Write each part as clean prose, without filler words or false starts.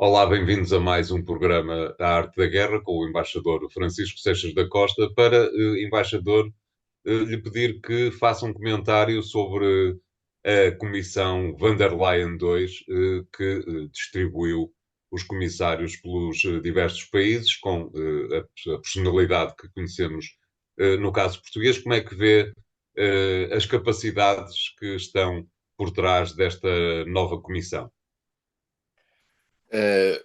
Olá, bem-vindos a mais um programa da Arte da Guerra com o embaixador Francisco Seixas da Costa. Embaixador, lhe pedir que faça um comentário sobre a Comissão van der Leyen II, que distribuiu os comissários pelos diversos países, com a personalidade que conhecemos no caso português. Como é que vê as capacidades que estão por trás desta nova comissão? Eh,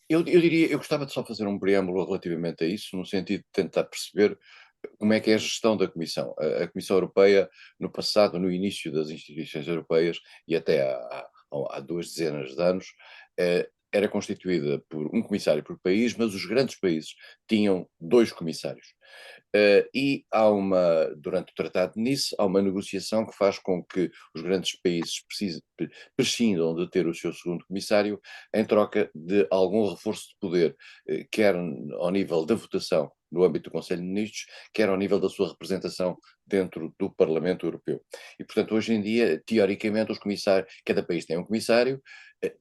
eu diria, eu gostava de só fazer um preâmbulo relativamente a isso, no sentido de tentar perceber como é que é a gestão da Comissão. A Comissão Europeia, no passado, no início das instituições europeias, e até há 2 dezenas de anos, era constituída por um comissário por país, mas os grandes países tinham dois comissários. E durante o Tratado de Nice, há uma negociação que faz com que os grandes países prescindam de ter o seu segundo comissário em troca de algum reforço de poder, quer ao nível da votação no âmbito do Conselho de Ministros, quer ao nível da sua representação dentro do Parlamento Europeu. E, portanto, hoje em dia, teoricamente, cada país tem um comissário.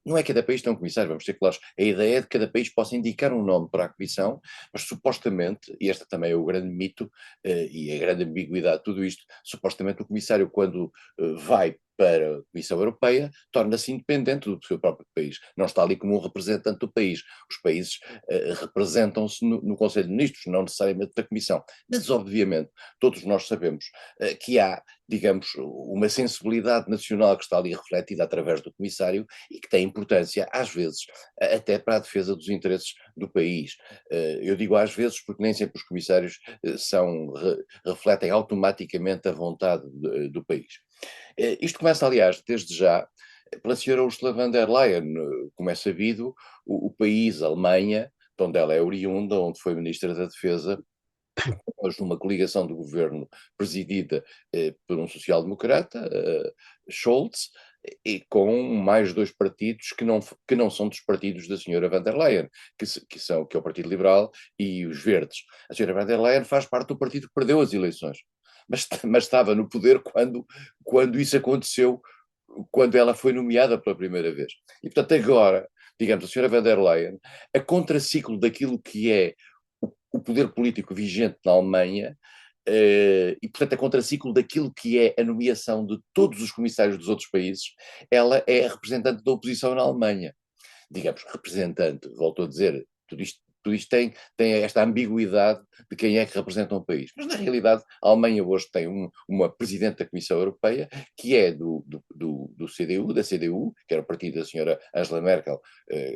Não é cada país tem um comissário, vamos ser claros. A ideia é de que cada país possa indicar um nome para a comissão, mas supostamente, e este também é o grande mito e a grande ambiguidade de tudo isto, supostamente o comissário, quando vai para a Comissão Europeia, torna-se independente do seu próprio país. Não está ali como um representante do país. Os países representam-se no Conselho de Ministros, não necessariamente da Comissão. Mas, obviamente, todos nós sabemos que há, digamos, uma sensibilidade nacional que está ali refletida através do comissário e que tem importância, às vezes, até para a defesa dos interesses do país. Eu digo às vezes porque nem sempre os comissários refletem automaticamente a vontade do país. Isto começa, aliás, desde já, pela senhora Ursula von der Leyen. Como é sabido, o país, a Alemanha, de onde ela é oriunda, onde foi Ministra da Defesa, hoje numa coligação de governo presidida por um social-democrata, Scholz, e com mais dois partidos que não são dos partidos da senhora van der Leyen, que é o Partido Liberal e os Verdes. A senhora van der Leyen faz parte do partido que perdeu as eleições, mas estava no poder quando isso aconteceu, quando ela foi nomeada pela primeira vez. E, portanto, agora, digamos, a senhora van der Leyen, a contraciclo daquilo que é o poder político vigente na Alemanha, e, portanto, a contraciclo daquilo que é a nomeação de todos os comissários dos outros países, ela é a representante da oposição na Alemanha. Digamos, representante, volto a dizer, tudo isto tem esta ambiguidade de quem é que representa um país. Mas, na realidade, a Alemanha hoje tem uma presidente da Comissão Europeia que é do CDU, da CDU, que era o partido da senhora Angela Merkel,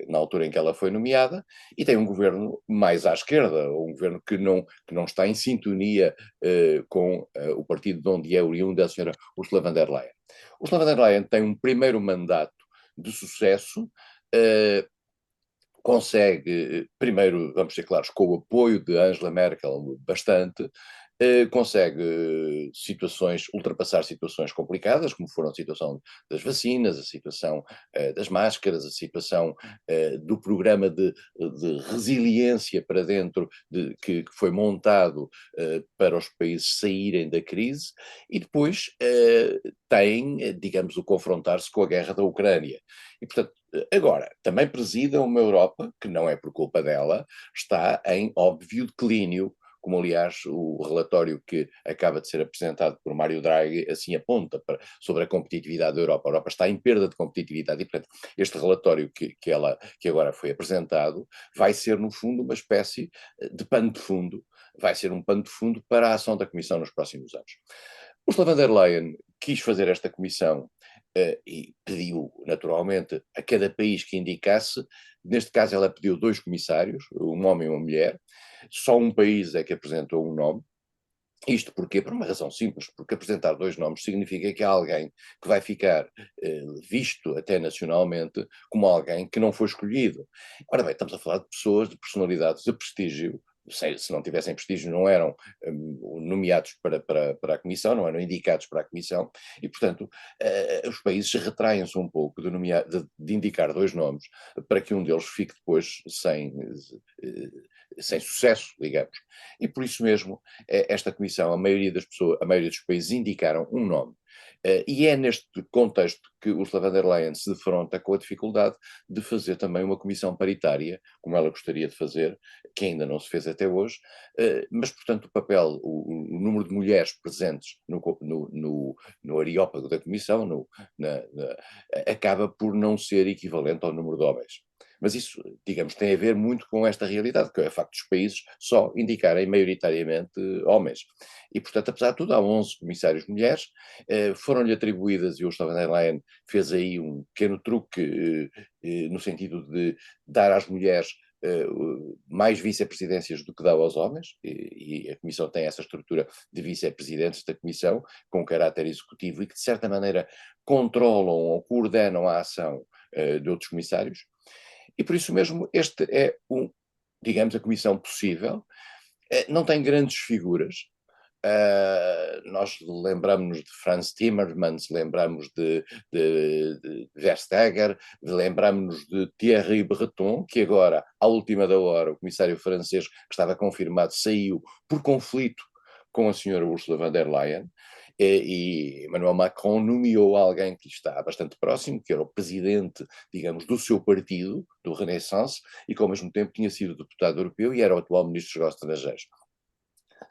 na altura em que ela foi nomeada, e tem um governo mais à esquerda, ou um governo que não está em sintonia com o partido de onde é oriunda a senhora Ursula von der Leyen. Ursula von der Leyen tem um primeiro mandato de sucesso. Uh, Consegue, primeiro, vamos ser claros, com o apoio de Angela Merkel bastante, consegue ultrapassar situações complicadas, como foram a situação das vacinas, a situação das máscaras, a situação do programa de resiliência para dentro, que foi montado para os países saírem da crise, e depois tem, digamos, o confrontar-se com a guerra da Ucrânia. E, portanto, agora, também presida uma Europa, que não é por culpa dela, está em óbvio declínio, como aliás o relatório que acaba de ser apresentado por Mário Draghi assim aponta sobre a competitividade da Europa. A Europa está em perda de competitividade e, portanto, este relatório que agora foi apresentado vai ser, no fundo, uma espécie de pano de fundo, vai ser um pano de fundo para a ação da Comissão nos próximos anos. Ursula von der Leyen quis fazer esta comissão e pediu, naturalmente, a cada país que indicasse. Neste caso, ela pediu dois comissários, um homem e uma mulher. Só um país é que apresentou um nome. Isto porquê? Por uma razão simples, porque apresentar dois nomes significa que há alguém que vai ficar visto até nacionalmente como alguém que não foi escolhido. Ora bem, estamos a falar de pessoas, de personalidades de prestígio. Se não tivessem prestígio, não eram nomeados para a Comissão, não eram indicados para a Comissão, e, portanto, os países retraem-se um pouco de indicar dois nomes para que um deles fique depois sem sucesso, digamos. E por isso mesmo, esta Comissão, a maioria dos países indicaram um nome. E é neste contexto que Ursula von der Leyen se defronta com a dificuldade de fazer também uma comissão paritária, como ela gostaria de fazer, que ainda não se fez até hoje, mas, portanto, o papel, o número de mulheres presentes no areópago da comissão acaba por não ser equivalente ao número de homens. Mas isso, digamos, tem a ver muito com esta realidade, que é o facto dos países só indicarem maioritariamente homens. E, portanto, apesar de tudo, há 11 comissários mulheres, foram-lhe atribuídas, e o Ursula von der Leyen fez aí um pequeno truque, no sentido de dar às mulheres mais vice-presidências do que dá aos homens, e a Comissão tem essa estrutura de vice-presidentes da Comissão, com caráter executivo, e que, de certa maneira, controlam ou coordenam a ação de outros comissários. E por isso mesmo, este é digamos, a comissão possível. Não tem grandes figuras. Nós lembramos de Franz Timmermans, lembramos de Vestager, lembramos de Thierry Breton, que agora, à última da hora, o comissário francês, que estava confirmado, saiu por conflito com a senhora Ursula von der Leyen, e Emmanuel Macron nomeou alguém que lhe está bastante próximo, que era o presidente, digamos, do seu partido, do Renaissance, e que ao mesmo tempo tinha sido deputado europeu e era o atual ministro dos Negócios Estrangeiros,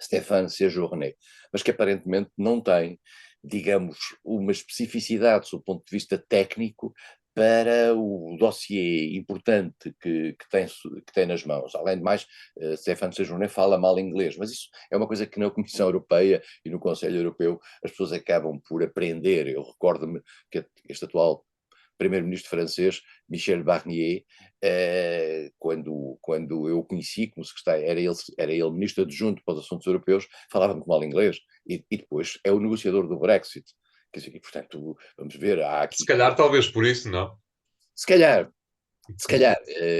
Stéphane Séjourné, mas que aparentemente não tem, digamos, uma especificidade sob o ponto de vista técnico para o dossiê importante que tem nas mãos. Além de mais, Stéphane Séjourné fala mal inglês, mas isso é uma coisa que na Comissão Europeia e no Conselho Europeu as pessoas acabam por aprender. Eu recordo-me que este atual primeiro-ministro francês, Michel Barnier, quando eu o conheci como secretário, era ele ministro adjunto para os assuntos europeus, falava muito mal inglês, e depois é o negociador do Brexit. Quer dizer, e, portanto, vamos ver, há aqui... Se calhar, talvez por isso, não? Se calhar,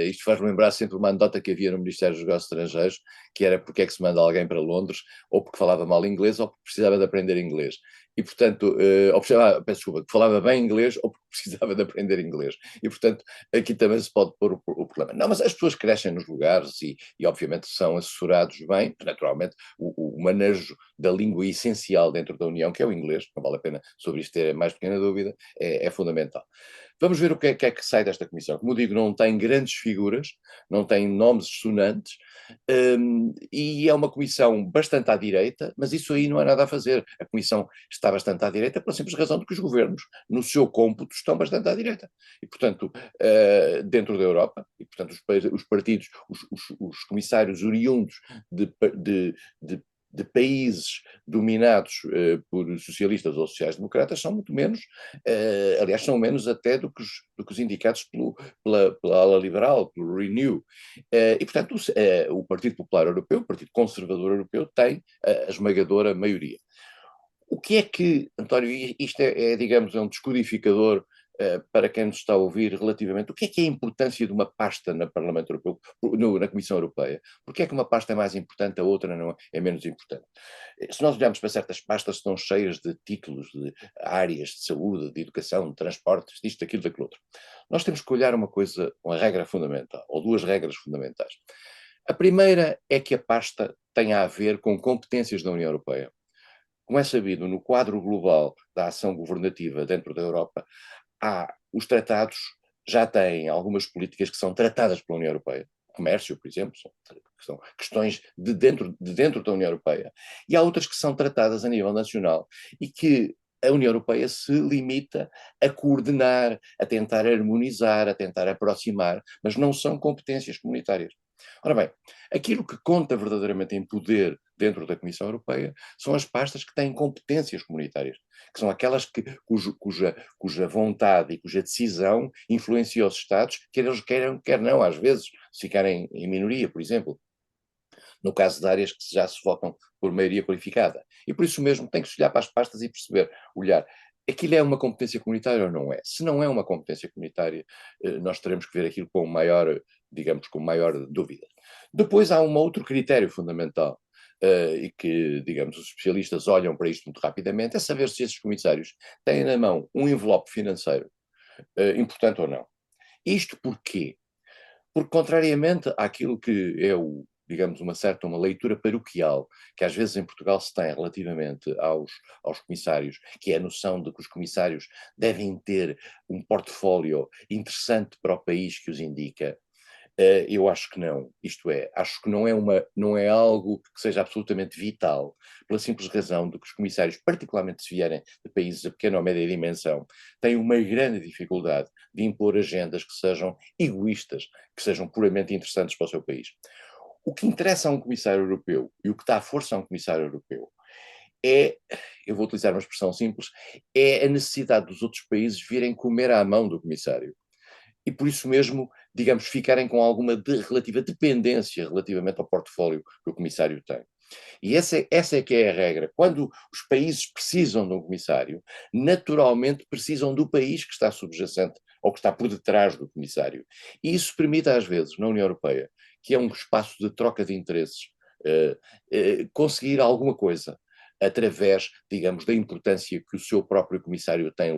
isto faz-me lembrar sempre uma anedota que havia no Ministério dos Negócios Estrangeiros, que era porque é que se manda alguém para Londres, ou porque falava mal inglês, ou porque precisava de aprender inglês. E, portanto, ou precisava, peço desculpa, que falava bem inglês, ou porque precisava de aprender inglês. E, portanto, aqui também se pode pôr o problema. Não, mas as pessoas crescem nos lugares e obviamente, são assessorados bem, naturalmente, o manejo da língua essencial dentro da União, que é o inglês, não vale a pena sobre isto ter a mais pequena dúvida, é fundamental. Vamos ver o que é que sai desta comissão. Como digo, não tem grandes figuras, não tem nomes sonantes, e é uma comissão bastante à direita, mas isso aí não há nada a fazer. A comissão está bastante à direita pela simples razão de que os governos, no seu cômputo, estão bastante à direita. E, portanto, dentro da Europa, e, portanto, os partidos, os comissários oriundos de países dominados por socialistas ou sociais-democratas são muito menos, aliás, são menos até do que os indicados pela ala liberal, pelo Renew. E, portanto, o Partido Popular Europeu, o Partido Conservador Europeu, tem a esmagadora maioria. O que é que, António, isto digamos, é um descodificador para quem nos está a ouvir relativamente, o que é a importância de uma pasta no Parlamento Europeu, na Comissão Europeia? Porque é que uma pasta é mais importante, a outra não é menos importante? Se nós olharmos para certas pastas, estão cheias de títulos, de áreas de saúde, de educação, de transportes, disto, daquilo, daquilo outro. Nós temos que olhar uma regra fundamental, ou duas regras fundamentais. A primeira é que a pasta tenha a ver com competências da União Europeia. Como é sabido, no quadro global da ação governativa dentro da Europa, os tratados já têm algumas políticas que são tratadas pela União Europeia. Comércio, por exemplo, são questões de dentro da União Europeia. E há outras que são tratadas a nível nacional e que a União Europeia se limita a coordenar, a tentar harmonizar, a tentar aproximar, mas não são competências comunitárias. Ora bem, aquilo que conta verdadeiramente em poder dentro da Comissão Europeia são as pastas que têm competências comunitárias, que são aquelas cuja vontade e cuja decisão influencia os Estados, quer eles queiram, quer não, às vezes, se ficarem em minoria, por exemplo, no caso de áreas que já se votam por maioria qualificada. E por isso mesmo tem que se olhar para as pastas e perceber, aquilo é uma competência comunitária ou não é? Se não é uma competência comunitária, nós teremos que ver aquilo com maior, digamos, com maior dúvida. Depois há um outro critério fundamental, e que, digamos, os especialistas olham para isto muito rapidamente, é saber se esses comissários têm na mão um envelope financeiro importante ou não. Isto porquê? Porque, contrariamente àquilo que é digamos, uma leitura paroquial, que às vezes em Portugal se tem relativamente aos comissários, que é a noção de que os comissários devem ter um portfólio interessante para o país que os indica. Eu acho que não, isto é, acho que não é algo que seja absolutamente vital, pela simples razão de que os comissários, particularmente se vierem de países de pequena ou média dimensão, têm uma grande dificuldade de impor agendas que sejam egoístas, que sejam puramente interessantes para o seu país. O que interessa a um comissário europeu e o que dá força a um comissário europeu é, eu vou utilizar uma expressão simples, é a necessidade dos outros países virem comer à mão do comissário e por isso mesmo, digamos, ficarem com alguma relativa dependência relativamente ao portfólio que o comissário tem. E essa é que é a regra. Quando os países precisam de um comissário, naturalmente precisam do país que está subjacente ou que está por detrás do comissário. E isso permite, às vezes, na União Europeia, que é um espaço de troca de interesses, conseguir alguma coisa através, digamos, da importância que o seu próprio comissário tem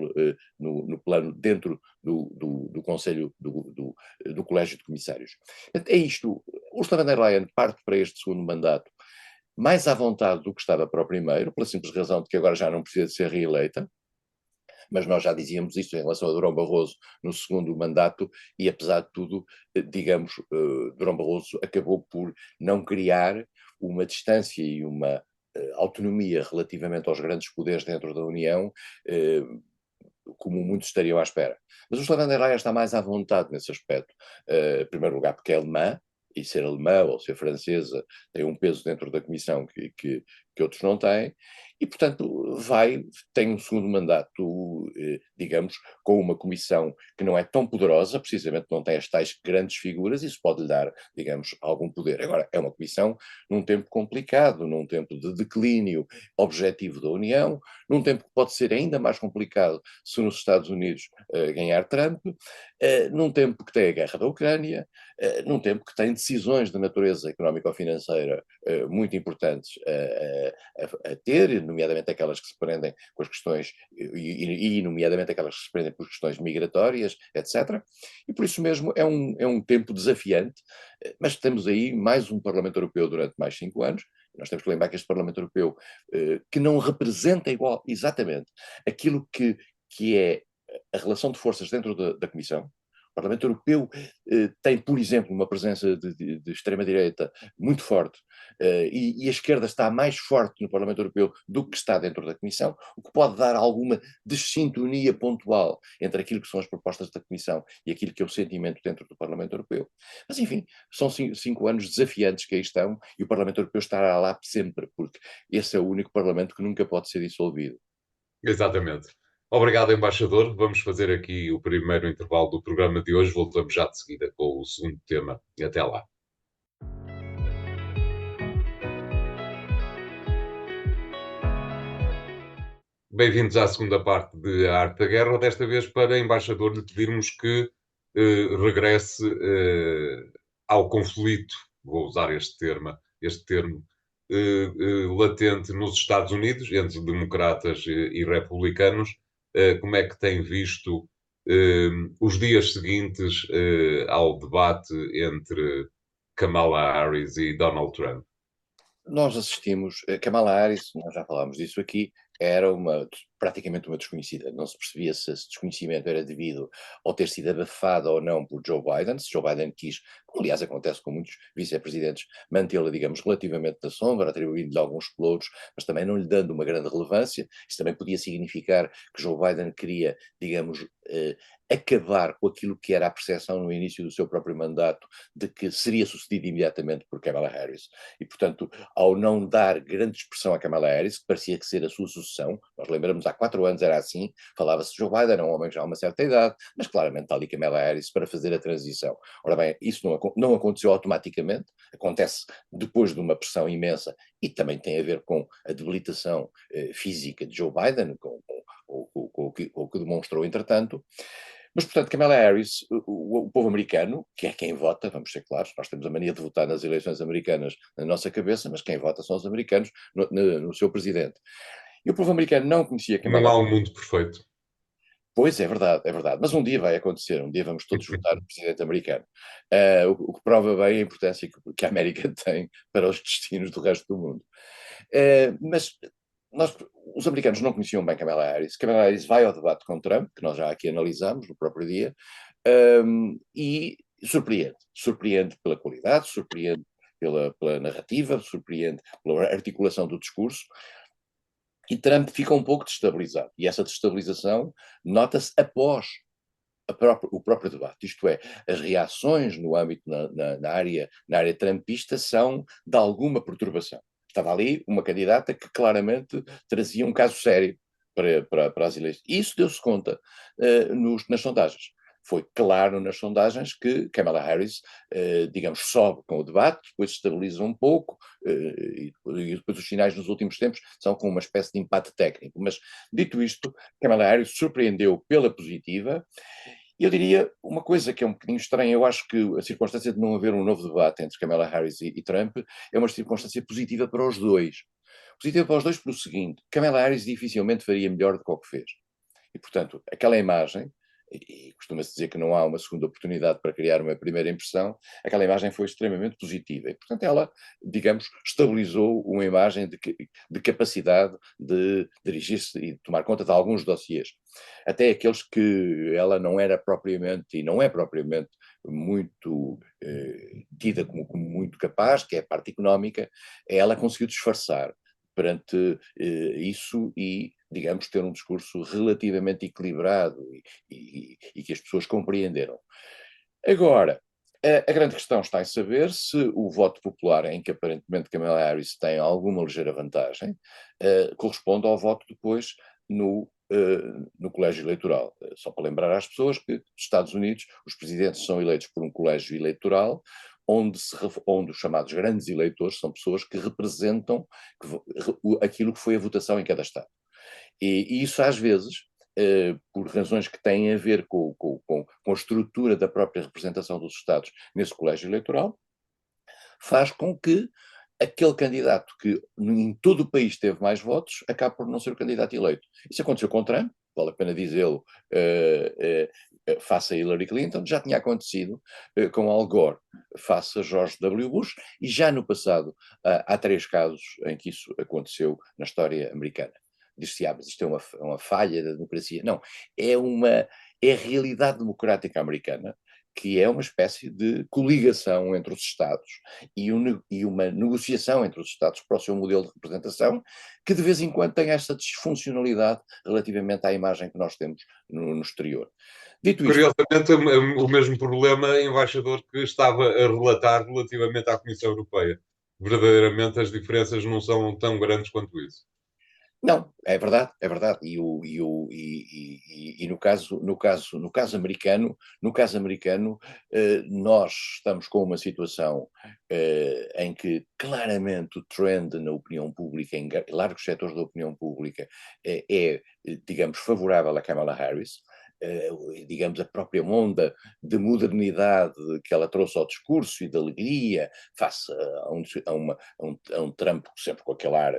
no plano, dentro do Conselho, do Colégio de Comissários. É isto. Ursula von der Leyen parte para este segundo mandato mais à vontade do que estava para o primeiro, pela simples razão de que agora já não precisa de ser reeleita, mas nós já dizíamos isto em relação a Durão Barroso no segundo mandato, e apesar de tudo, digamos, Durão Barroso acabou por não criar uma distância e uma autonomia relativamente aos grandes poderes dentro da União, como muitos estariam à espera. Mas Ursula von der Leyen está mais à vontade nesse aspecto. Em primeiro lugar, porque é alemã, e ser alemã ou ser francesa tem um peso dentro da Comissão que outros não têm, e, portanto, tem um segundo mandato, digamos, com uma Comissão que não é tão poderosa, precisamente não tem as tais grandes figuras, isso pode lhe dar, digamos, algum poder. Agora, é uma Comissão num tempo complicado, num tempo de declínio objetivo da União, num tempo que pode ser ainda mais complicado se nos Estados Unidos ganhar Trump, num tempo que tem a guerra da Ucrânia, num tempo que tem decisões de natureza económico-financeira muito importantes a ter, nomeadamente aquelas que se prendem com as questões, nomeadamente aquelas que se prendem por questões migratórias, etc. E por isso mesmo é um tempo desafiante, mas temos aí mais um Parlamento Europeu durante mais 5 anos. Nós temos que lembrar que este Parlamento Europeu, que não representa exatamente aquilo que é a relação de forças dentro da Comissão. O Parlamento Europeu tem, por exemplo, uma presença de extrema-direita muito forte, e a esquerda está mais forte no Parlamento Europeu do que está dentro da Comissão, o que pode dar alguma desintonia pontual entre aquilo que são as propostas da Comissão e aquilo que é o sentimento dentro do Parlamento Europeu. Mas, enfim, são 5 anos desafiantes que aí estão, e o Parlamento Europeu estará lá sempre, porque esse é o único Parlamento que nunca pode ser dissolvido. Exatamente. Obrigado, embaixador. Vamos fazer aqui o primeiro intervalo do programa de hoje. Voltamos já de seguida com o segundo tema. Até lá. Bem-vindos à segunda parte de A Arte da Guerra, desta vez para, embaixador, lhe pedirmos que regresse ao conflito, vou usar este termo latente nos Estados Unidos, entre democratas e republicanos. Como é que tem visto os dias seguintes ao debate entre Kamala Harris e Donald Trump? Nós assistimos, Kamala Harris, nós já falámos disso aqui, era praticamente uma desconhecida. Não se percebia se esse desconhecimento era devido ao ter sido abafada ou não por Joe Biden, se Joe Biden quis, como aliás acontece com muitos vice-presidentes, mantê-la, digamos, relativamente na sombra, atribuindo-lhe alguns pelouros, mas também não lhe dando uma grande relevância. Isso também podia significar que Joe Biden queria, digamos, acabar com aquilo que era a percepção no início do seu próprio mandato de que seria sucedido imediatamente por Kamala Harris. E, portanto, ao não dar grande expressão a Kamala Harris, que parecia que ser a sua sucessão, nós lembramos há 4 anos era assim, falava-se de Joe Biden, era um homem já há uma certa idade, mas claramente está ali Kamala Harris para fazer a transição. Ora bem, isso não aconteceu automaticamente, acontece depois de uma pressão imensa e também tem a ver com a debilitação física de Joe Biden, com o que demonstrou entretanto. Mas, portanto, Kamala Harris, o povo americano, que é quem vota, vamos ser claros, nós temos a mania de votar nas eleições americanas na nossa cabeça, mas quem vota são os americanos no seu presidente. E o povo americano não conhecia Não Kamala há Harris. um mundo perfeito. Pois é verdade. Mas um dia vai acontecer, um dia vamos todos votar no presidente americano. O que prova bem a importância que a América tem para os destinos do resto do mundo. Mas nós, os americanos não conheciam bem Kamala Harris. Kamala Harris vai ao debate com Trump, que nós já aqui analisamos no próprio dia, e surpreende. Surpreende pela qualidade, surpreende pela narrativa, surpreende pela articulação do discurso, e Trump fica um pouco destabilizado. E essa destabilização nota-se após o próprio debate. Isto é, as reações no âmbito, na área trumpista são de alguma perturbação. Estava ali uma candidata que claramente trazia um caso sério para as eleições. E isso deu-se conta nas sondagens. Foi claro nas sondagens que Kamala Harris, digamos, sobe com o debate, depois se estabiliza um pouco, e depois os sinais nos últimos tempos são com uma espécie de empate técnico. Mas, dito isto, Kamala Harris surpreendeu pela positiva. Eu diria uma coisa que é um bocadinho estranha. Eu acho que a circunstância de não haver um novo debate entre Kamala Harris e Trump é uma circunstância positiva para os dois. Positiva para os dois pelo seguinte: Kamala Harris dificilmente faria melhor do que o que fez. E, portanto, aquela imagem, e costuma-se dizer que não há uma segunda oportunidade para criar uma primeira impressão, aquela imagem foi extremamente positiva. E, portanto, ela, digamos, estabilizou uma imagem de capacidade de dirigir-se e de tomar conta de alguns dossiês. Até aqueles que ela não era propriamente, e não é propriamente, muito tida como muito capaz, que é a parte económica, ela conseguiu disfarçar perante isso e, digamos, ter um discurso relativamente equilibrado e que as pessoas compreenderam. Agora, a grande questão está em saber se o voto popular, em que aparentemente Kamala Harris tem alguma ligeira vantagem, corresponde ao voto depois no colégio eleitoral. Só para lembrar às pessoas que nos Estados Unidos os presidentes são eleitos por um colégio eleitoral onde os chamados grandes eleitores são pessoas que representam aquilo que foi a votação em cada estado. E isso às vezes, por razões que têm a ver com a estrutura da própria representação dos Estados nesse colégio eleitoral, faz com que aquele candidato que em todo o país teve mais votos acabe por não ser o candidato eleito. Isso aconteceu com Trump, vale a pena dizê-lo, face a Hillary Clinton, já tinha acontecido com Al Gore face a George W. Bush, e já no passado há 3 casos em que isso aconteceu na história americana. Diz-se, mas isto é uma falha da democracia. Não, é a realidade democrática americana, que é uma espécie de coligação entre os Estados e uma negociação entre os Estados para o seu modelo de representação, que de vez em quando tem esta disfuncionalidade relativamente à imagem que nós temos no exterior. Dito isto, Curiosamente, o mesmo problema, embaixador, que estava a relatar relativamente à Comissão Europeia. Verdadeiramente, as diferenças não são tão grandes quanto isso. não, é verdade, é verdade. E no caso americano, nós estamos com uma situação em que claramente o trend na opinião pública, em largos setores da opinião pública, digamos, favorável a Kamala Harris. Digamos, a própria onda de modernidade que ela trouxe ao discurso e de alegria face a um Trump sempre com aquele ar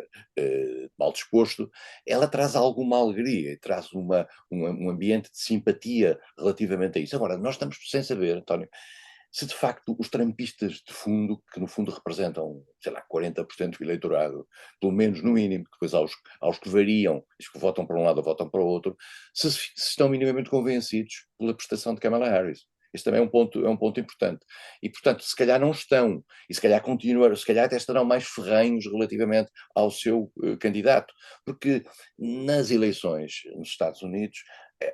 mal disposto, ela traz alguma alegria e traz um ambiente de simpatia relativamente a isso. Agora, nós estamos sem saber, António, se de facto os trumpistas de fundo, que no fundo representam, sei lá, 40% do eleitorado, pelo menos no mínimo, depois aos que variam, os que votam para um lado ou votam para o outro, se estão minimamente convencidos pela prestação de Kamala Harris. Este também é um ponto importante. E, portanto, se calhar não estão, e se calhar continuarão, se calhar até estarão mais ferrenhos relativamente ao seu candidato, porque nas eleições nos Estados Unidos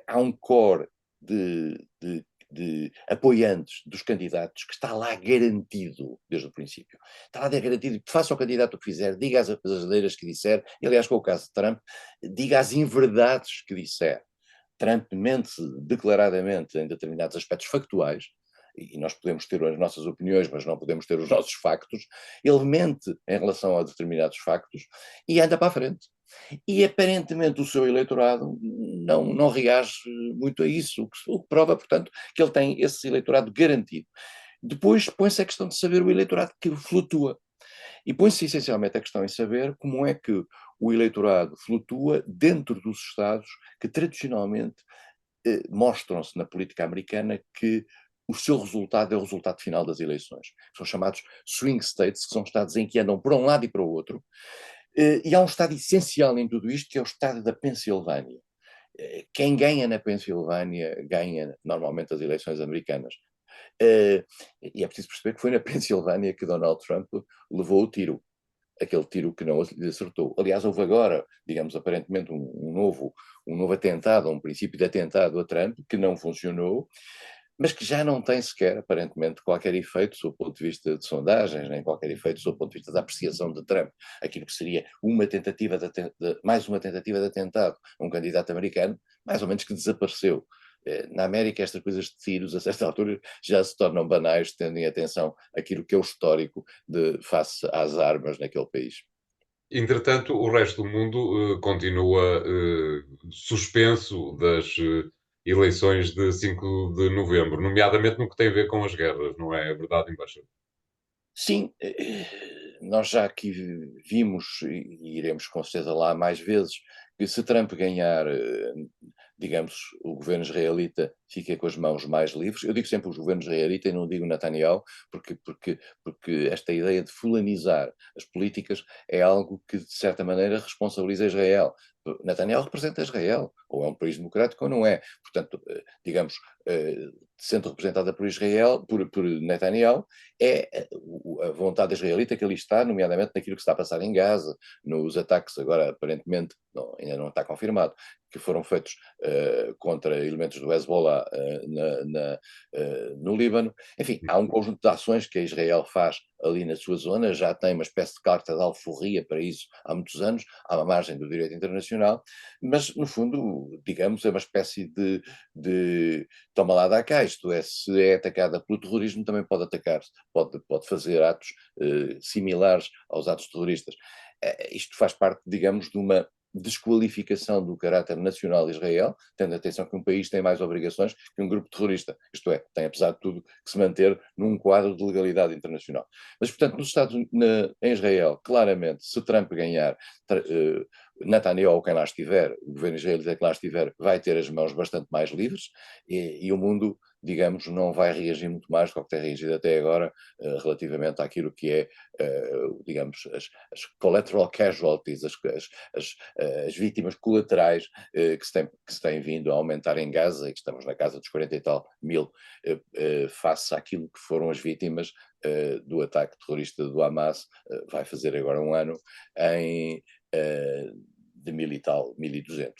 há um core de apoiantes dos candidatos que está lá garantido desde o princípio. Está lá garantido, faça o candidato o que fizer, diga as asneiras que disser, e aliás com o caso de Trump, diga as inverdades que disser. Trump mente declaradamente em determinados aspectos factuais, e nós podemos ter as nossas opiniões, mas não podemos ter os nossos factos. Ele mente em relação a determinados factos e anda para a frente. E aparentemente o seu eleitorado não reage muito a isso, o que prova, portanto, que ele tem esse eleitorado garantido. Depois põe-se a questão de saber o eleitorado que flutua. E põe-se essencialmente a questão em saber como é que o eleitorado flutua dentro dos Estados que tradicionalmente mostram-se na política americana que o seu resultado é o resultado final das eleições. São chamados swing states, que são estados em que andam para um lado e para o outro. E há um estado essencial em tudo isto, que é o estado da Pensilvânia. Quem ganha na Pensilvânia ganha normalmente as eleições americanas. E é preciso perceber que foi na Pensilvânia que Donald Trump levou o tiro. Aquele tiro que não lhe acertou. Aliás, houve agora, digamos, aparentemente um novo atentado, um princípio de atentado a Trump, que não funcionou, mas que já não tem sequer, aparentemente, qualquer efeito do ponto de vista de sondagens, nem qualquer efeito do ponto de vista da apreciação de Trump, aquilo que seria mais uma tentativa de atentado a um candidato americano, mais ou menos que desapareceu. Na América, estas coisas de tiros, a certa altura, já se tornam banais, tendo em atenção aquilo que é o histórico face às armas naquele país. Entretanto, o resto do mundo continua suspenso das eleições de 5 de novembro, nomeadamente no que tem a ver com as guerras, não é verdade, embaixador? Sim, nós já aqui vimos, e iremos com certeza lá mais vezes, que se Trump ganhar, digamos, o governo israelita fica com as mãos mais livres. Eu digo sempre o governo israelita e não digo Netanyahu, porque esta ideia de fulanizar as políticas é algo que, de certa maneira, responsabiliza Israel. Netanyahu representa Israel, ou é um país democrático ou não é. Portanto, digamos, sendo representada por Israel, por Netanyahu, é a vontade israelita que ali está, nomeadamente naquilo que está a passar em Gaza, nos ataques agora, aparentemente, ainda não está confirmado, que foram feitos contra elementos do Hezbollah no Líbano. Enfim, há um conjunto de ações que a Israel faz ali na sua zona, já tem uma espécie de carta de alforria para isso há muitos anos, à margem do direito internacional, mas, no fundo, digamos, é uma espécie de toma lá da cá, isto é, se é atacada pelo terrorismo, também pode atacar, pode fazer atos similares aos atos terroristas. Isto faz parte, digamos, de uma desqualificação do caráter nacional de Israel, tendo atenção que um país tem mais obrigações que um grupo terrorista, isto é, tem apesar de tudo que se manter num quadro de legalidade internacional. Mas, portanto, nos Estados Unidos, em Israel, claramente, se Trump ganhar, Netanyahu ou quem lá estiver, o governo israelita que lá estiver, vai ter as mãos bastante mais livres e o mundo, digamos, não vai reagir muito mais do que tem reagido até agora relativamente àquilo que é, digamos, as collateral casualties, as vítimas colaterais que se têm vindo a aumentar em Gaza e que estamos na casa dos 40 e tal mil face àquilo que foram as vítimas do ataque terrorista do Hamas, vai fazer agora um ano, em de 1000 e tal, 1200.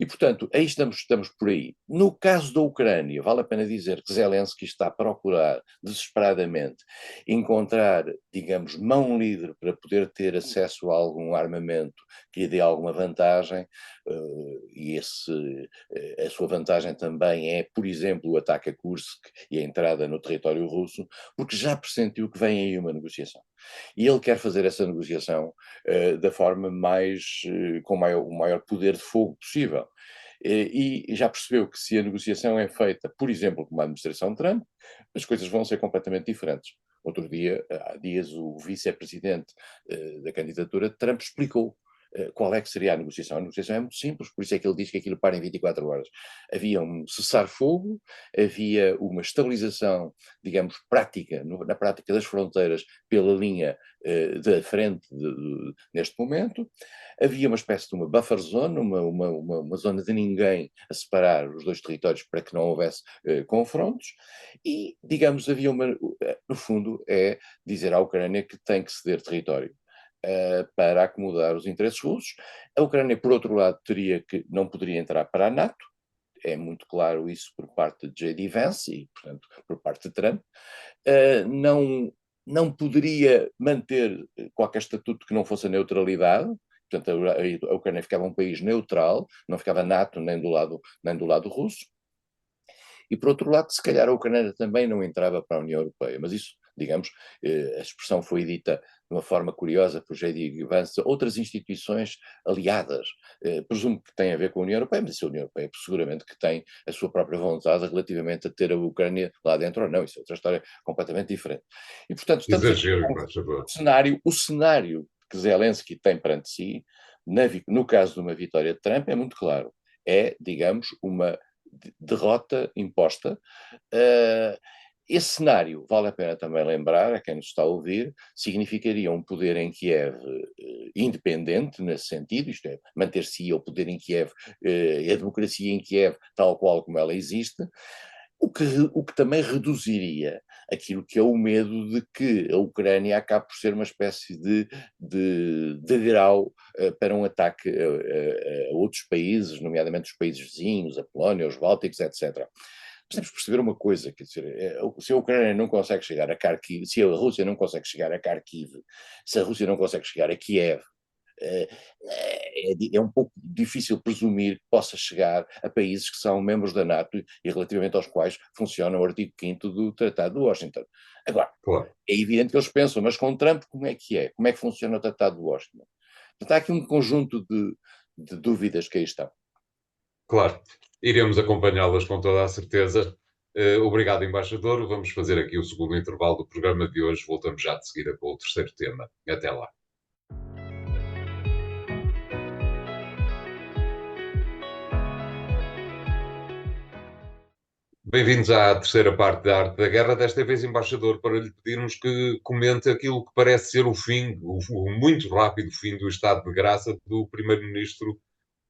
E, portanto, aí estamos por aí. No caso da Ucrânia, vale a pena dizer que Zelensky está a procurar desesperadamente encontrar, digamos, mão livre para poder ter acesso a algum armamento que lhe dê alguma vantagem, e a sua vantagem também é, por exemplo, o ataque a Kursk e a entrada no território russo, porque já pressentiu que vem aí uma negociação. E ele quer fazer essa negociação da forma com o maior poder de fogo possível. E já percebeu que se a negociação é feita, por exemplo, com uma administração Trump, as coisas vão ser completamente diferentes. Outro dia, há dias, o vice-presidente da candidatura de Trump explicou qual é que seria a negociação. A negociação é muito simples, por isso é que ele diz que aquilo para em 24 horas. Havia um cessar-fogo, havia uma estabilização, digamos, prática, na prática das fronteiras, pela linha da frente neste momento. Havia uma espécie de uma buffer zone, uma zona de ninguém a separar os dois territórios para que não houvesse confrontos. E, digamos, havia no fundo, é dizer à Ucrânia que tem que ceder território para acomodar os interesses russos. A Ucrânia, por outro lado, não poderia entrar para a NATO, é muito claro isso por parte de J.D. Vance e, portanto, por parte de Trump. Não poderia manter qualquer estatuto que não fosse a neutralidade, portanto, a Ucrânia ficava um país neutral, não ficava NATO nem do lado russo. E, por outro lado, se calhar a Ucrânia também não entrava para a União Europeia, mas isso, digamos, a expressão foi dita de uma forma curiosa por J.D. Vance, outras instituições aliadas, presumo que tem a ver com a União Europeia, mas a União Europeia seguramente que tem a sua própria vontade relativamente a ter a Ucrânia lá dentro ou não, isso é outra história completamente diferente. E, portanto, estamos aqui Exagero, com embaixador. o cenário que Zelensky tem perante si, no caso de uma vitória de Trump, é muito claro. É, digamos, uma derrota imposta. Esse cenário, vale a pena também lembrar, a quem nos está a ouvir, significaria um poder em Kiev independente, nesse sentido, isto é, manter-se-ia o poder em Kiev, a democracia em Kiev, tal qual como ela existe, o que também reduziria aquilo que é o medo de que a Ucrânia acabe por ser uma espécie de degrau para um ataque a outros países, nomeadamente os países vizinhos, a Polónia, os Bálticos, etc. Mas temos que perceber uma coisa, quer dizer, se a Ucrânia não consegue chegar a Kharkiv, se a Rússia não consegue chegar a Kharkiv, se a Rússia não consegue chegar a Kiev, é um pouco difícil presumir que possa chegar a países que são membros da NATO e relativamente aos quais funciona o artigo 5º do Tratado de Washington. Agora, Claro, é evidente que eles pensam, mas com Trump como é que é? Como é que funciona o Tratado de Washington? Portanto, há aqui um conjunto de dúvidas que aí estão. claro. Iremos acompanhá-las com toda a certeza. Obrigado, embaixador. Vamos fazer aqui o segundo intervalo do programa de hoje. Voltamos já de seguida com o terceiro tema. Até lá. Bem-vindos à terceira parte da Arte da Guerra, desta vez, embaixador, para lhe pedirmos que comente aquilo que parece ser o fim, o muito rápido fim do estado de graça do primeiro-ministro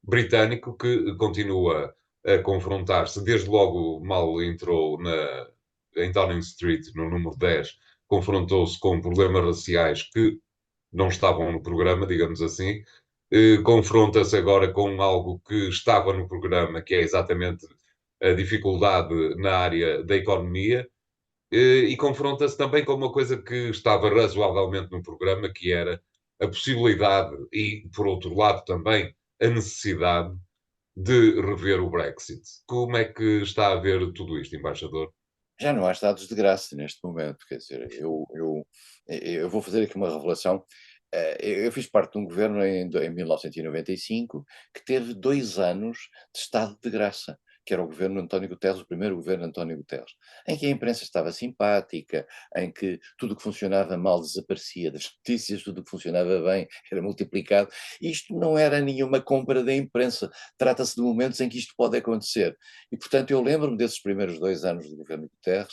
britânico, que continua a confrontar-se, desde logo mal entrou em Downing Street, no número 10, confrontou-se com problemas raciais que não estavam no programa, digamos assim. Confronta-se agora com algo que estava no programa, que é exatamente a dificuldade na área da economia, e confronta-se também com uma coisa que estava razoavelmente no programa, que era a possibilidade e, por outro lado, também a necessidade de rever o Brexit. Como é que está a ver tudo isto, embaixador? Já não há estados de graça neste momento, quer dizer, eu vou fazer aqui uma revelação. Eu fiz parte de um governo em 1995 que teve 2 anos de estado de graça, que era o governo de António Guterres, o primeiro governo de António Guterres, em que a imprensa estava simpática, em que tudo o que funcionava mal desaparecia das notícias, tudo o que funcionava bem era multiplicado. Isto não era nenhuma compra da imprensa, trata-se de momentos em que isto pode acontecer. E, portanto, eu lembro-me desses primeiros 2 anos do governo Guterres,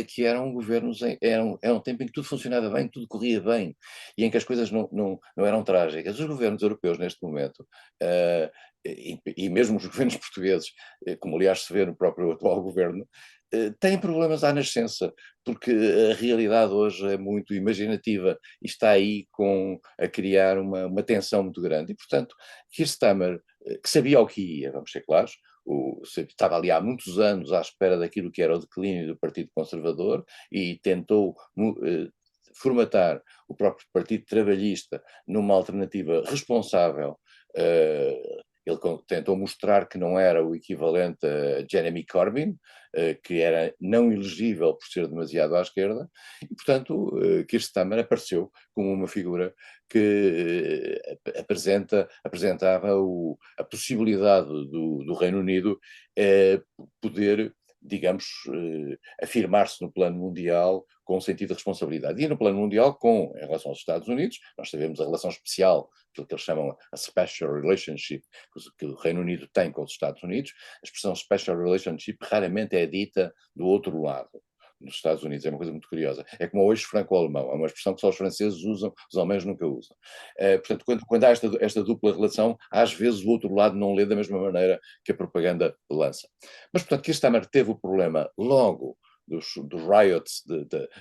que eram governos, era um tempo em que tudo funcionava bem, tudo corria bem, e em que as coisas não eram trágicas. Os governos europeus, neste momento, e mesmo os governos portugueses, como aliás se vê no próprio atual governo, têm problemas à nascença, porque a realidade hoje é muito imaginativa e está aí a criar uma tensão muito grande. E, portanto, Keir Starmer, que sabia o que ia, vamos ser claros, estava ali há muitos anos à espera daquilo que era o declínio do Partido Conservador e tentou formatar o próprio Partido Trabalhista numa alternativa responsável. Ele tentou mostrar que não era o equivalente a Jeremy Corbyn, que era não elegível por ser demasiado à esquerda, e, portanto, Keir Starmer apareceu como uma figura que apresentava a possibilidade do Reino Unido poder, digamos, afirmar-se no plano mundial com um sentido de responsabilidade. E no plano mundial, em relação aos Estados Unidos, nós sabemos a relação especial, aquilo que eles chamam a special relationship, que o Reino Unido tem com os Estados Unidos. A expressão special relationship raramente é dita do outro lado. Nos Estados Unidos é uma coisa muito curiosa. É como hoje franco-alemão, é uma expressão que só os franceses usam, os alemães nunca usam. Portanto, quando há esta dupla relação, às vezes o outro lado não lê da mesma maneira que a propaganda lança. Mas, portanto, Kirchner teve o problema logo dos riots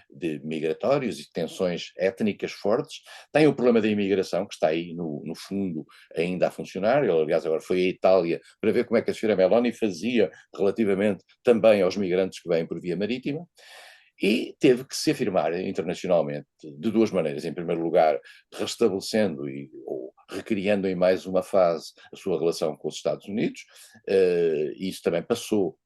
de migratórios e tensões étnicas fortes, tem o problema da imigração, que está aí no fundo ainda a funcionar. Ele, aliás, agora foi à Itália para ver como é que a senhora Meloni fazia relativamente também aos migrantes que vêm por via marítima. E teve que se afirmar internacionalmente de duas maneiras. Em primeiro lugar, restabelecendo ou recriando em mais uma fase a sua relação com os Estados Unidos. Isso também passou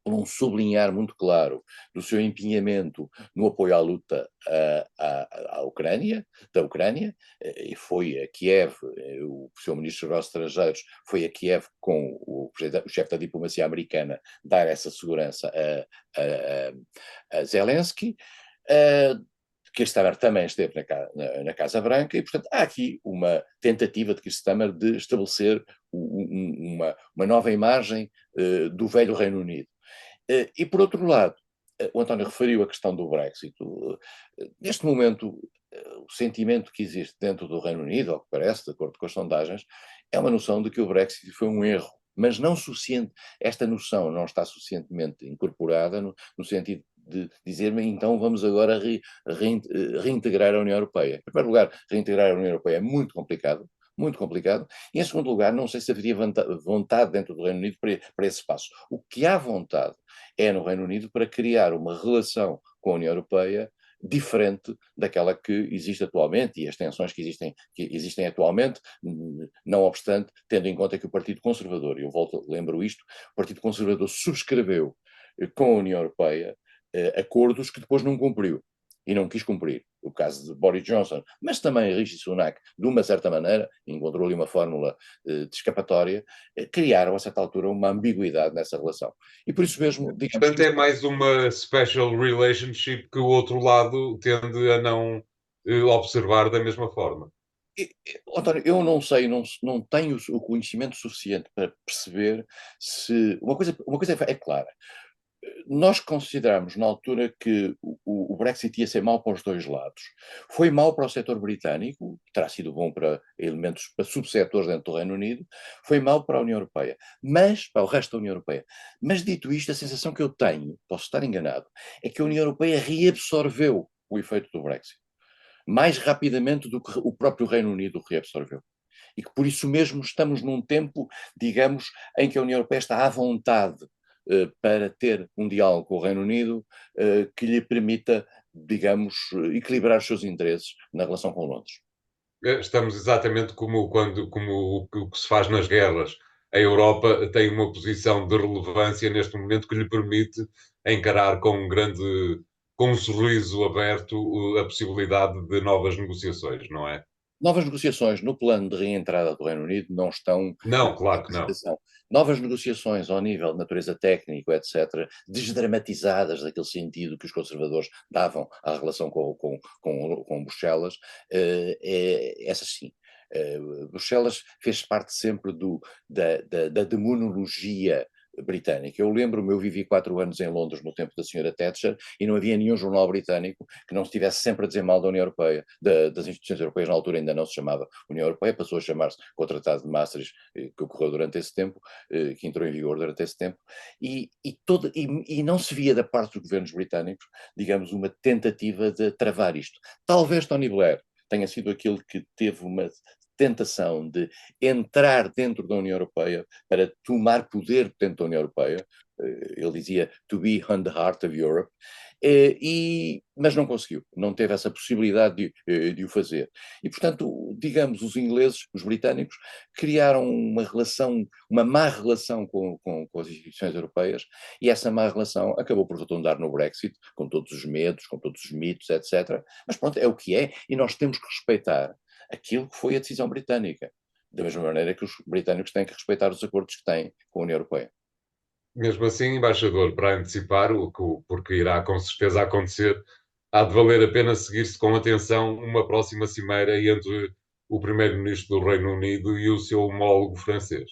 por um sublinhar muito claro do seu empenhamento no apoio à luta à Ucrânia, da Ucrânia, e foi a Kiev, o seu ministro dos Estrangeiros foi a Kiev com o chefe da diplomacia americana dar essa segurança a Zelensky. Keir Starmer também esteve na Casa Branca, e, portanto, há aqui uma tentativa de Keir Starmer de estabelecer uma nova imagem do velho Reino Unido. E, por outro lado, o António referiu a questão do Brexit. Neste momento, o sentimento que existe dentro do Reino Unido, ao que parece, de acordo com as sondagens, é uma noção de que o Brexit foi um erro, mas não suficiente. Esta noção não está suficientemente incorporada no sentido de dizer-me, então vamos agora reintegrar a União Europeia. Em primeiro lugar, reintegrar a União Europeia é muito complicado, muito complicado. E, em segundo lugar, não sei se haveria vontade dentro do Reino Unido para esse passo. O que há vontade é no Reino Unido para criar uma relação com a União Europeia diferente daquela que existe atualmente e as tensões que existem atualmente, não obstante, tendo em conta que o Partido Conservador, e eu lembro isto, o Partido Conservador subscreveu com a União Europeia acordos que depois não cumpriu e não quis cumprir. O caso de Boris Johnson, mas também Rishi Sunak, de uma certa maneira, encontrou ali uma fórmula de escapatória, criaram a certa altura uma ambiguidade nessa relação. E por isso mesmo, digamos Portanto, é mais uma special relationship que o outro lado tende a não observar da mesma forma. António, eu não sei, não tenho o conhecimento suficiente para perceber se. Uma coisa é clara. Nós consideramos na altura que o Brexit ia ser mau para os dois lados. Foi mau para o setor britânico, terá sido bom para elementos, para subsetores dentro do Reino Unido, foi mau para a União Europeia, mas para o resto da União Europeia. Mas dito isto, a sensação que eu tenho, posso estar enganado, é que a União Europeia reabsorveu o efeito do Brexit mais rapidamente do que o próprio Reino Unido reabsorveu. E que por isso mesmo estamos num tempo, digamos, em que a União Europeia está à vontade para ter um diálogo com o Reino Unido que lhe permita, digamos, equilibrar os seus interesses na relação com Londres. Estamos exatamente como o que se faz nas guerras. A Europa tem uma posição de relevância neste momento que lhe permite encarar com um sorriso aberto, a possibilidade de novas negociações, não é? Novas negociações no plano de reentrada do Reino Unido não estão Não, claro que em não. situação. Novas negociações ao nível de natureza técnico, etc., desdramatizadas daquele sentido que os conservadores davam à relação com Bruxelas, essa sim. Bruxelas fez parte sempre da demonologia britânica. Eu lembro-me, eu vivi 4 anos em Londres no tempo da senhora Thatcher e não havia nenhum jornal britânico que não estivesse sempre a dizer mal da União Europeia, das instituições europeias. Na altura ainda não se chamava União Europeia, passou a chamar-se com o Tratado de Maastricht, que ocorreu durante esse tempo, que entrou em vigor durante esse tempo, e não se via da parte dos governos britânicos, digamos, uma tentativa de travar isto. Talvez Tony Blair tenha sido aquele que teve uma tentação de entrar dentro da União Europeia para tomar poder dentro da União Europeia. Ele dizia to be on the heart of Europe, mas não conseguiu, não teve essa possibilidade de o fazer. E, portanto, digamos, os ingleses, os britânicos, criaram uma má relação com as instituições europeias, e essa má relação acabou por redundar no Brexit, com todos os medos, com todos os mitos, etc. Mas pronto, é o que é, e nós temos que respeitar aquilo que foi a decisão britânica, da mesma maneira que os britânicos têm que respeitar os acordos que têm com a União Europeia. Mesmo assim, embaixador, para antecipar, porque irá com certeza acontecer, há de valer a pena seguir-se com atenção uma próxima cimeira entre o primeiro-ministro do Reino Unido e o seu homólogo francês.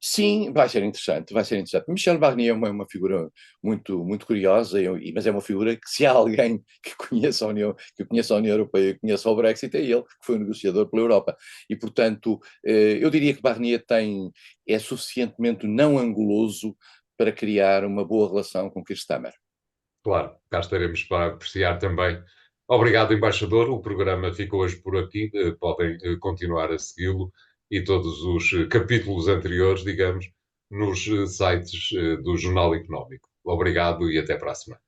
Sim, vai ser interessante, vai ser interessante. Michel Barnier é uma figura muito, muito curiosa, mas é uma figura que, se há alguém que conheça a União Europeia, que conheça o Brexit, é ele, que foi o negociador pela Europa. E, portanto, eu diria que Barnier é suficientemente não anguloso para criar uma boa relação com Keir Starmer. Claro, cá estaremos para apreciar também. Obrigado, embaixador. O programa fica hoje por aqui. Podem continuar a segui-lo e todos os capítulos anteriores, digamos, nos sites do Jornal Económico. Obrigado e até para a semana.